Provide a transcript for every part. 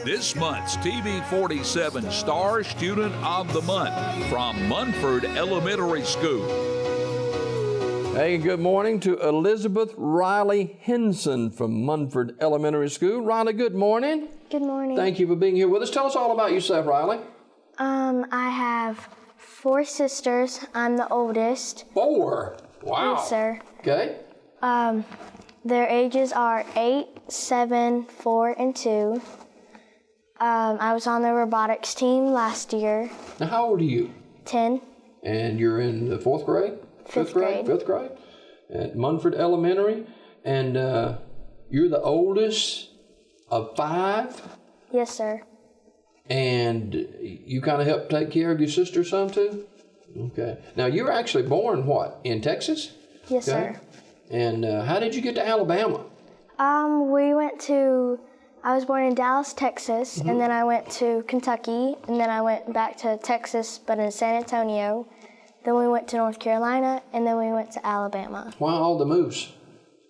This month's TV 47 Star Student of the Month from Munford Elementary School. Hey, good morning to Elizabeth Riley Hinson from Munford Elementary School. Riley, good morning. Good morning. Thank you for being here with us. Tell us all about yourself, Riley. I have 4 sisters. I'm the oldest. 4? Wow. Yes, sir. Okay. Their ages are 8, 7, 4, and 2. I was on the robotics team last year. Now, how old are you? 10. And you're in the 4th grade? Fifth grade. 5th grade? At Munford Elementary. And you're the oldest of 5? Yes, sir. And you kind of help take care of your sister some too? Okay. Now, you were actually born, what, in Texas? Yes, okay. sir. And how did you get to Alabama? I was born in Dallas, Texas, and then I went to Kentucky, and then I went back to Texas, but in San Antonio. Then we went to North Carolina, and then we went to Alabama. Why all the moves?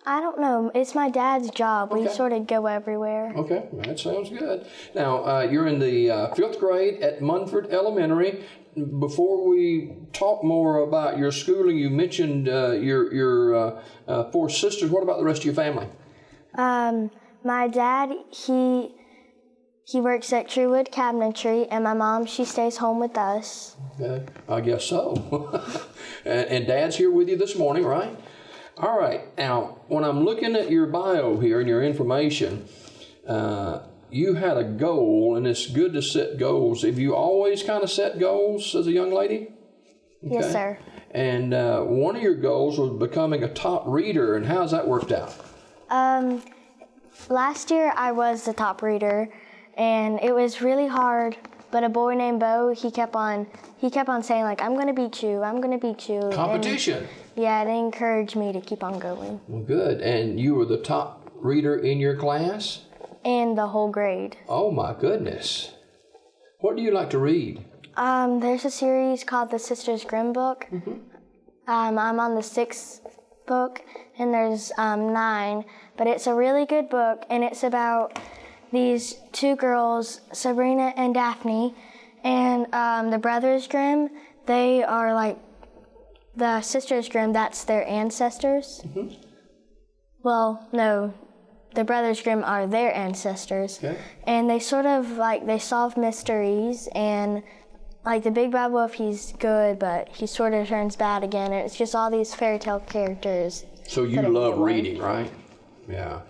I don't know. It's my dad's job. Okay. We sort of go everywhere. Okay, that sounds good. Now, you're in the 5th grade at Munford Elementary. Before we talk more about your schooling, you mentioned your 4 sisters. What about the rest of your family? My dad, he works at Truewood Cabinetry, and my mom, she stays home with us. Okay, I guess so. and Dad's here with you this morning, right? All right. Now, when I'm looking at your bio here and your information, you had a goal, and it's good to set goals. Have you always kind of set goals as a young lady? Okay. Yes, sir. And one of your goals was becoming a top reader, and how's that worked out? Last year I was the top reader, and it was really hard. But a boy named Bo, he kept on saying like, "I'm gonna beat you. I'm gonna beat you." Competition. And, yeah, it encouraged me to keep on going. Well, good. And you were the top reader in your class? And the whole grade. Oh my goodness. What do you like to read? There's a series called the Sisters Grimm book. I'm on the 6th book, and there's 9, but it's a really good book, and it's about these 2 girls, Sabrina and Daphne, and the brothers Grimm. They are like the sisters Grimm. That's their ancestors. Well, no, the brothers Grimm are their ancestors. Okay. And they sort of they solve mysteries, and like the Big Bad Wolf, he's good, but he sort of turns bad again. And it's just all these fairy tale characters. So you love reading, right? Yeah.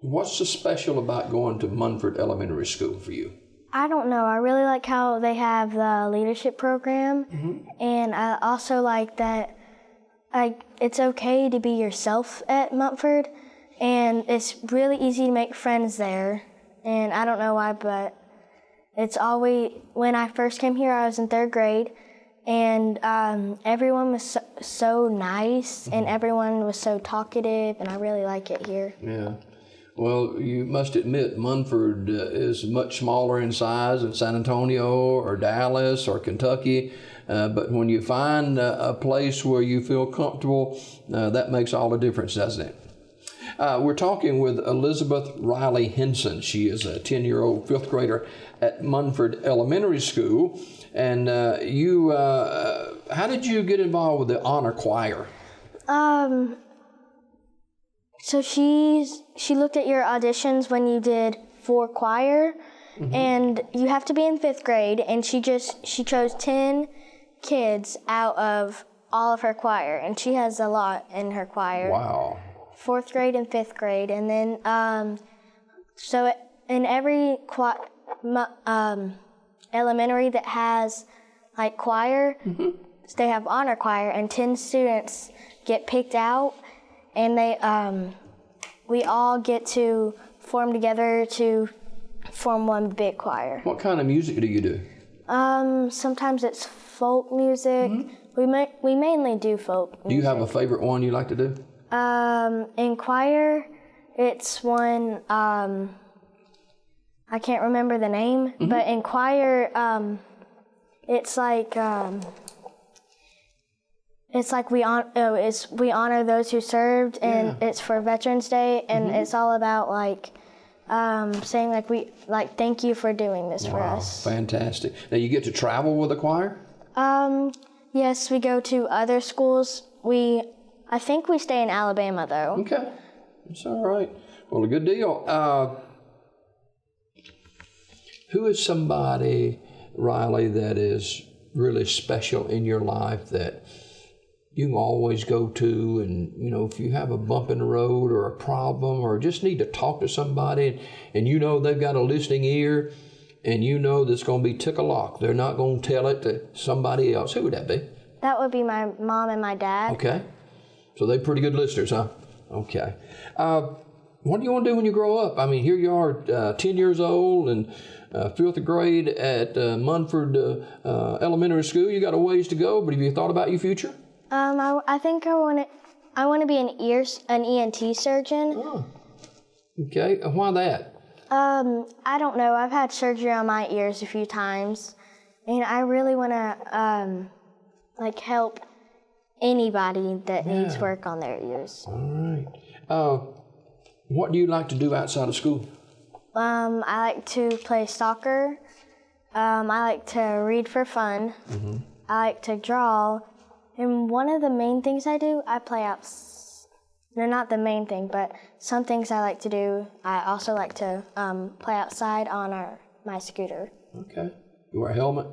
What's so special about going to Munford Elementary School for you? I don't know. I really like how they have the leadership program, and I also like that it's okay to be yourself at Munford, and it's really easy to make friends there. And I don't know why, but it's always, when I first came here, I was in 3rd grade, and everyone was so nice, and everyone was so talkative, and I really like it here. Yeah. Well, you must admit Munford is much smaller in size than San Antonio or Dallas or Kentucky, but when you find a place where you feel comfortable, that makes all the difference, doesn't it? We're talking with Elizabeth Riley Hinson. She is a 10-year-old 5th grader at Munford Elementary School. And how did you get involved with the honor choir? So she looked at your auditions when you did for choir, and you have to be in 5th grade, and she chose 10 kids out of all of her choir, and she has a lot in her choir. Wow. 4th grade and 5th grade, and then so in every elementary that has like choir, they have honor choir, and 10 students get picked out, and we all get to form together to form one big choir. What kind of music do you do? Sometimes it's folk music. We mainly do folk music. Do you have a favorite one you like to do? In choir, it's one, I can't remember the name, but in choir, it's like, it's like we honor those who served, and it's for Veterans Day, and it's all about like saying like thank you for doing this for us. Fantastic. Now you get to travel with the choir? Yes, we go to other schools. I think we stay in Alabama though. Okay, that's all right. Well, a good deal. Who is somebody, Riley, that is really special in your life that you can always go to, and you know, if you have a bump in the road or a problem or just need to talk to somebody, and you know they've got a listening ear, and you know that's going to be tick-a-lock, they're not going to tell it to somebody else, who would that be? That would be my mom and my dad. Okay, so they're pretty good listeners, huh? Okay. What do you want to do when you grow up? I mean, here you are, 10 years old and 5th grade at Munford Elementary School. You got a ways to go, but have you thought about your future? I think I want to be an ENT surgeon. Oh, okay. Why that? I don't know. I've had surgery on my ears a few times, and I really want to like help anybody that needs work on their ears. All right. What do you like to do outside of school? I like to play soccer. I like to read for fun. I like to draw. And one of the main things I do, I play out. No, not the main thing, but some things I like to do. I also like to play outside on my scooter. Okay. You wear a helmet?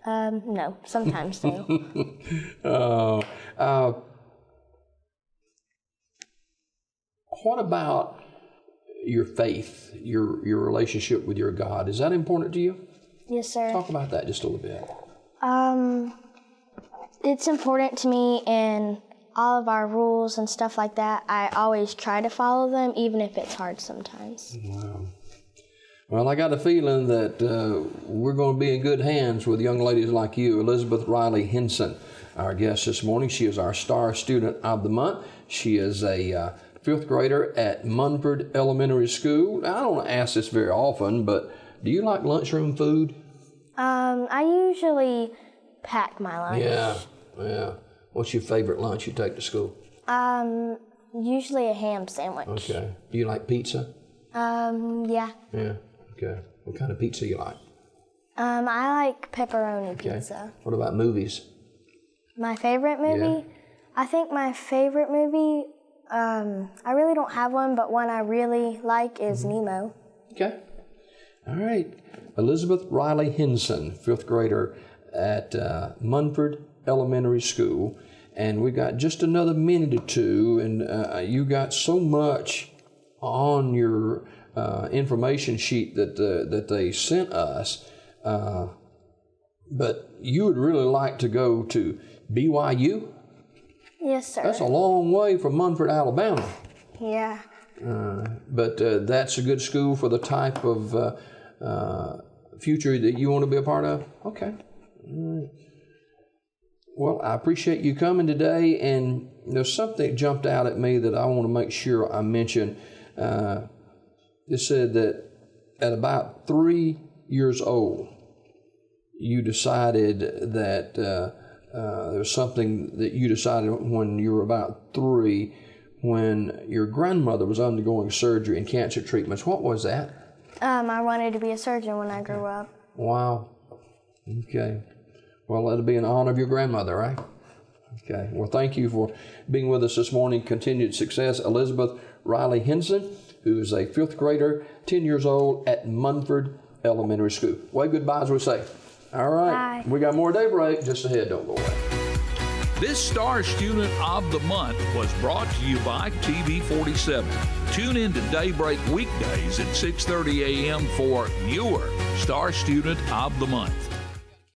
No, sometimes though. What about your faith, your relationship with your God? Is that important to you? Yes, sir. Talk about that just a little bit. It's important to me, and all of our rules and stuff like that, I always try to follow them, even if it's hard sometimes. Wow. Well, I got a feeling that we're going to be in good hands with young ladies like you. Elizabeth Riley Hinson, our guest this morning. She is our Star Student of the Month. She is a 5th grader at Munford Elementary School. I don't ask this very often, but do you like lunchroom food? I usually pack my lunch. Yeah. What's your favorite lunch you take to school? Usually a ham sandwich. Okay. Do you like pizza? Yeah. Yeah. Okay. What kind of pizza you like? I like pepperoni pizza. What about movies? My favorite movie? Yeah. I think my favorite movie, I really don't have one, but one I really like is Nemo. Okay. All right. Elizabeth Riley Hinson, 5th grader at Munford Elementary School. And we got just another minute or two, and you got so much on your information sheet that they sent us. But you would really like to go to BYU? Yes, sir. That's a long way from Munford, Alabama. Yeah. But that's a good school for the type of future that you want to be a part of? Okay. All right. Well, I appreciate you coming today, and there's something that jumped out at me that I want to make sure I mention. It said that at about 3 years old, you decided that there's something that you decided when you were about 3, when your grandmother was undergoing surgery and cancer treatments. What was that? I wanted to be a surgeon when I grew up. Wow. Okay. Well, that'll be in honor of your grandmother, right? Okay. Well, thank you for being with us this morning. Continued success. Elizabeth Riley Hinson, who is a 5th grader, 10 years old at Munford Elementary School. Wave goodbye as we say. All right. Bye. We got more Daybreak just ahead. Don't go away. This Star Student of the Month was brought to you by TV 47. Tune in to Daybreak weekdays at 6:30 a.m. for your Star Student of the Month.